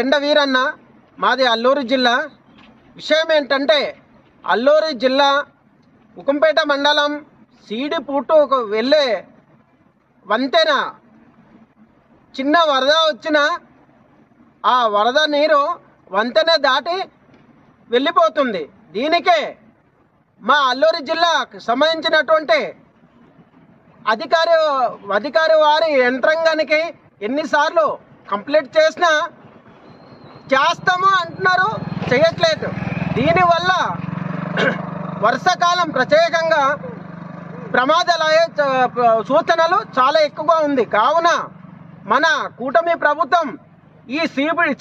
పెండ వీరన్న, మాది అల్లూరు జిల్లా. విషయం ఏంటంటే అల్లూరు జిల్లా ఉకంపేట మండలం సీడిపుట్టుకు వెళ్ళే వంతెన చిన్న వరద వచ్చిన ఆ వరద నీరు వంతెన దాటి వెళ్ళిపోతుంది. దీనికే మా అల్లూరు జిల్లాకు సంబంధించినటువంటి అధికారి వారి యంత్రాంగానికి ఎన్నిసార్లు కంప్లీట్ చేసినా చేస్తాము అంటున్నారు, చేయట్లేదు. దీనివల్ల వర్షాకాలం ప్రత్యేకంగా ప్రమాదాలు అయ్యే సూచనలు చాలా ఎక్కువగా ఉంది. కావున మన కూటమి ప్రభుత్వం ఈ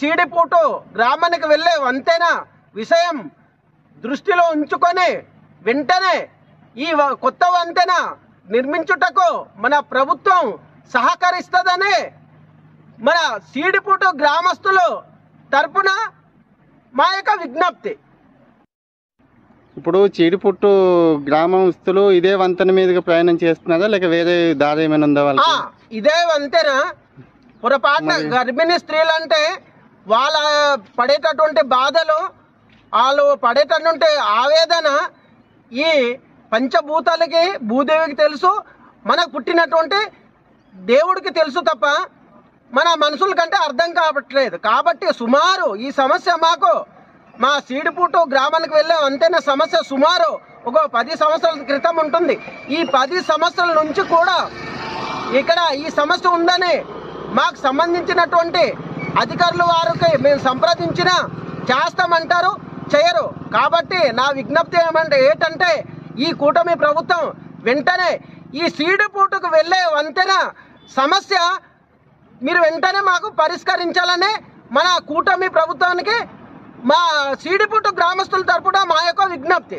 చీడిపుట్టు గ్రామానికి వెళ్ళే వంతెన విషయం దృష్టిలో ఉంచుకొని వెంటనే ఈ కొత్త వంతెన నిర్మించుటకు మన ప్రభుత్వం సహకరిస్తుందని మన చీడిపుట్టు గ్రామస్తులు తరపున మా యొక్క విజ్ఞప్తి. ఇప్పుడు చీడిపుట్టు గ్రామస్తులు ఇదే వంతెన మీదుగా ప్రయాణం చేస్తున్నారా లేక వేరే దారి ఏమైనా ఉందా వాళ్ళకి? ఇదే వంతెన. పొరపాటున గర్భిణీ స్త్రీలు అంటే వాళ్ళ పడేటటువంటి బాధలు, వాళ్ళు పడేటటువంటి ఆవేదన ఈ పంచభూతాలకి, భూదేవికి తెలుసు, మనకు పుట్టినటువంటి దేవుడికి తెలుసు తప్ప మన మనుషుల కంటే అర్థం కావట్లేదు. కాబట్టి సుమారు ఈ సమస్య మాకు మా చీడిపుట్టు గ్రామానికి వెళ్ళే వంతెన సమస్య సుమారు ఒక 10 సంవత్సరాల క్రితం ఉంటుంది. ఈ 10 సంవత్సరాల నుంచి కూడా ఇక్కడ ఈ సమస్య ఉందని మాకు సంబంధించినటువంటి అధికారుల వారికి మేము సంప్రదించినా చేస్తామంటారు, చేయరు. కాబట్టి నా విజ్ఞప్తి ఏంటంటే ఈ కూటమి ప్రభుత్వం వెంటనే ఈ చీడిపుట్టుకు వెళ్ళే వంతెన సమస్య మీరు వెంటనే మాకు పరిష్కరించాలనే మన కూటమి ప్రభుత్వానికి మా చీడిపుట్టు గ్రామస్తుల తరపున మా యొక్క విజ్ఞప్తి.